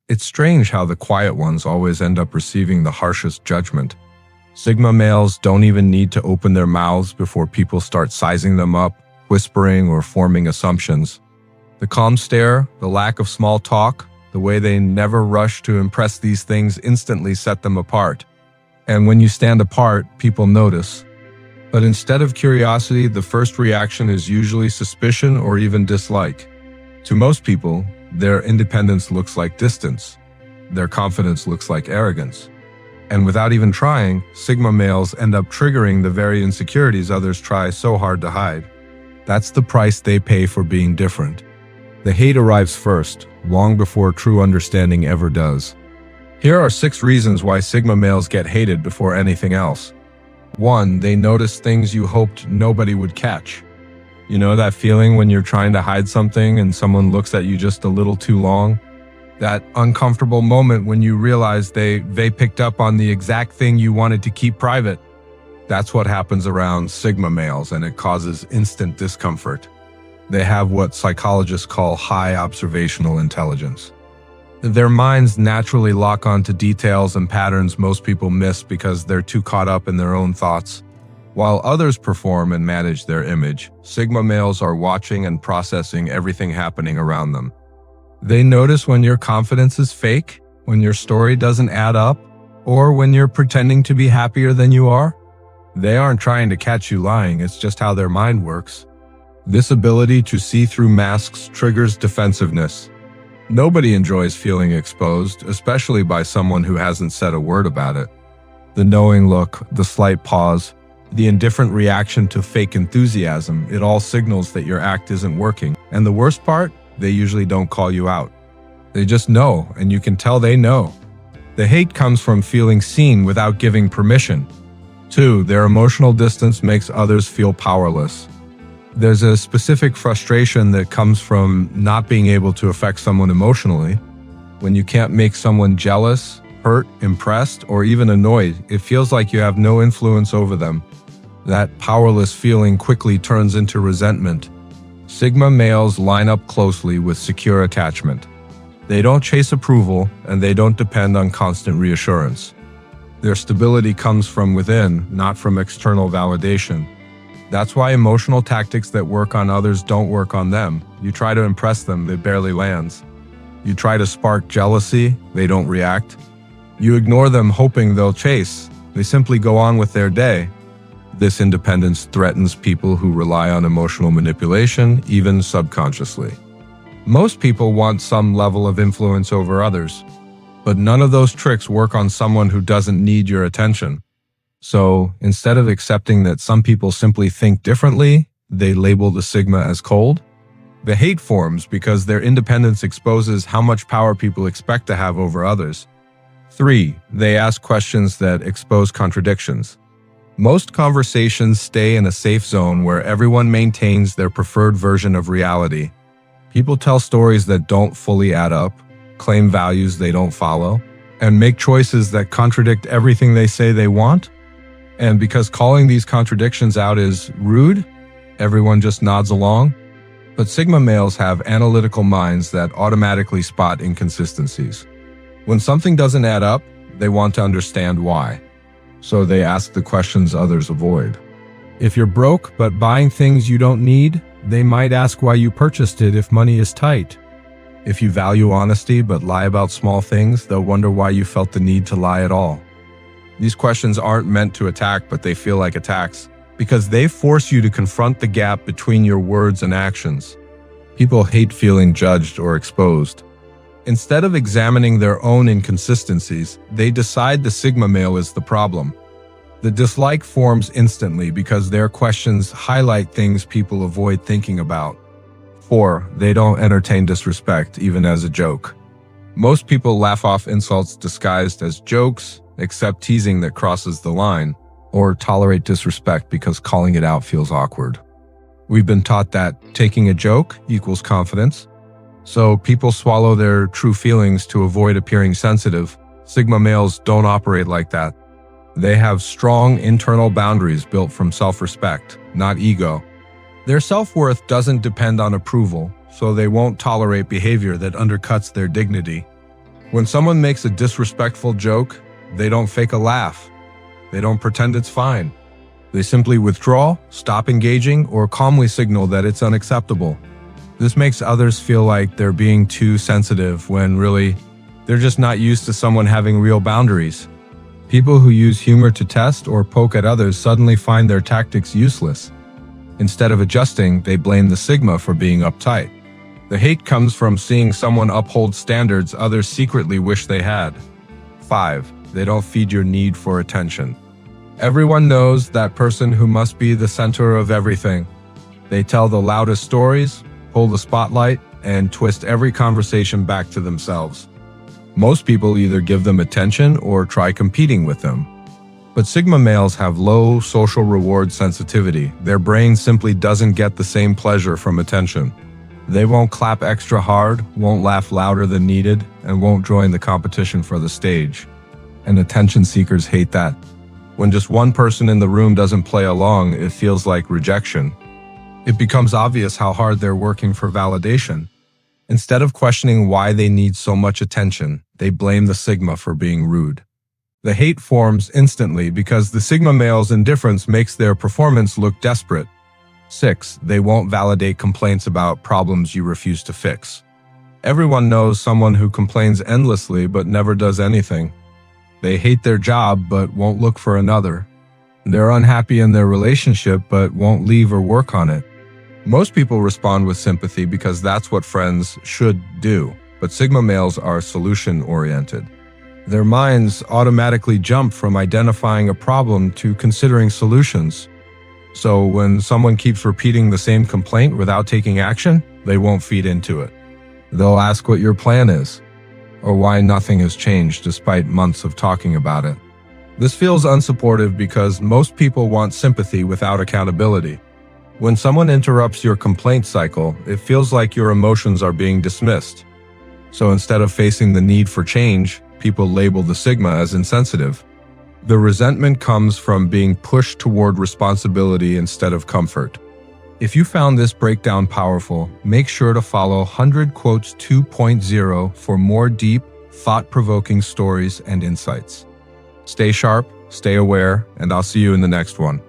It's strange how the quiet ones always end up receiving the harshest judgment. Sigma males don't even need to open their mouths before people start sizing them up, whispering, or forming assumptions. The calm stare, the lack of small talk, the way they never rush to impress these things instantly set them apart. And when you stand apart, people notice. But instead of curiosity, the first reaction is usually suspicion or even dislike. To most people, their independence looks like distance. Their confidence looks like arrogance. And without even trying, Sigma males end up triggering the very insecurities others try so hard to hide. That's the price they pay for being different. The hate arrives first, long before true understanding ever does. Here are 6 reasons why Sigma males get hated before anything else. 1. They notice things you hoped nobody would catch. You know that feeling when you're trying to hide something and someone looks at you just a little too long? That uncomfortable moment when you realize they picked up on the exact thing you wanted to keep private. That's what happens around Sigma males, and it causes instant discomfort. They have what psychologists call high observational intelligence. Their minds naturally lock onto details and patterns most people miss because they're too caught up in their own thoughts. While others perform and manage their image, Sigma males are watching and processing everything happening around them. They notice when your confidence is fake, when your story doesn't add up, or when you're pretending to be happier than you are. They aren't trying to catch you lying, it's just how their mind works. This ability to see through masks triggers defensiveness. Nobody enjoys feeling exposed, especially by someone who hasn't said a word about it. The knowing look, the slight pause, the indifferent reaction to fake enthusiasm, it all signals that your act isn't working. And the worst part? They usually don't call you out. They just know, and you can tell they know. The hate comes from feeling seen without giving permission. 2. Their emotional distance makes others feel powerless. There's a specific frustration that comes from not being able to affect someone emotionally. When you can't make someone jealous, hurt, impressed, or even annoyed, it feels like you have no influence over them. That powerless feeling quickly turns into resentment. Sigma males line up closely with secure attachment. They don't chase approval, and they don't depend on constant reassurance. Their stability comes from within, not from external validation. That's why emotional tactics that work on others don't work on them. You try to impress them, it barely lands. You try to spark jealousy, they don't react. You ignore them hoping they'll chase. They simply go on with their day. This independence threatens people who rely on emotional manipulation, even subconsciously. Most people want some level of influence over others, but none of those tricks work on someone who doesn't need your attention. So, instead of accepting that some people simply think differently, they label the Sigma as cold. The hate forms because their independence exposes how much power people expect to have over others. 3. They ask questions that expose contradictions. Most conversations stay in a safe zone where everyone maintains their preferred version of reality. People tell stories that don't fully add up, claim values they don't follow, and make choices that contradict everything they say they want. And because calling these contradictions out is rude, everyone just nods along. But Sigma males have analytical minds that automatically spot inconsistencies. When something doesn't add up, they want to understand why. So they ask the questions others avoid. If you're broke but buying things you don't need, they might ask why you purchased it if money is tight. If you value honesty but lie about small things, they'll wonder why you felt the need to lie at all. These questions aren't meant to attack, but they feel like attacks, because they force you to confront the gap between your words and actions. People hate feeling judged or exposed. Instead of examining their own inconsistencies, they decide the Sigma male is the problem. The dislike forms instantly because their questions highlight things people avoid thinking about. 4. They don't entertain disrespect, even as a joke. Most people laugh off insults disguised as jokes, accept teasing that crosses the line, or tolerate disrespect because calling it out feels awkward. We've been taught that taking a joke equals confidence, so people swallow their true feelings to avoid appearing sensitive. Sigma males don't operate like that. They have strong internal boundaries built from self-respect, not ego. Their self-worth doesn't depend on approval, so they won't tolerate behavior that undercuts their dignity. When someone makes a disrespectful joke, they don't fake a laugh. They don't pretend it's fine. They simply withdraw, stop engaging, or calmly signal that it's unacceptable. This makes others feel like they're being too sensitive when really, they're just not used to someone having real boundaries. People who use humor to test or poke at others suddenly find their tactics useless. Instead of adjusting, they blame the Sigma for being uptight. The hate comes from seeing someone uphold standards others secretly wish they had. 5. They don't feed your need for attention. Everyone knows that person who must be the center of everything. They tell the loudest stories, pull the spotlight, and twist every conversation back to themselves. Most people either give them attention or try competing with them. But Sigma males have low social reward sensitivity. Their brain simply doesn't get the same pleasure from attention. They won't clap extra hard, won't laugh louder than needed, and won't join the competition for the stage. And attention seekers hate that. When just one person in the room doesn't play along, it feels like rejection. It becomes obvious how hard they're working for validation. Instead of questioning why they need so much attention, they blame the Sigma for being rude. The hate forms instantly because the Sigma male's indifference makes their performance look desperate. 6. They won't validate complaints about problems you refuse to fix. Everyone knows someone who complains endlessly but never does anything. They hate their job but won't look for another. They're unhappy in their relationship but won't leave or work on it. Most people respond with sympathy because that's what friends should do, but Sigma males are solution-oriented. Their minds automatically jump from identifying a problem to considering solutions. So when someone keeps repeating the same complaint without taking action, they won't feed into it. They'll ask what your plan is, or why nothing has changed despite months of talking about it. This feels unsupportive because most people want sympathy without accountability. When someone interrupts your complaint cycle, it feels like your emotions are being dismissed. So instead of facing the need for change, people label the Sigma as insensitive. The resentment comes from being pushed toward responsibility instead of comfort. If you found this breakdown powerful, make sure to follow 100 Quotes 2.0 for more deep, thought-provoking stories and insights. Stay sharp, stay aware, and I'll see you in the next one.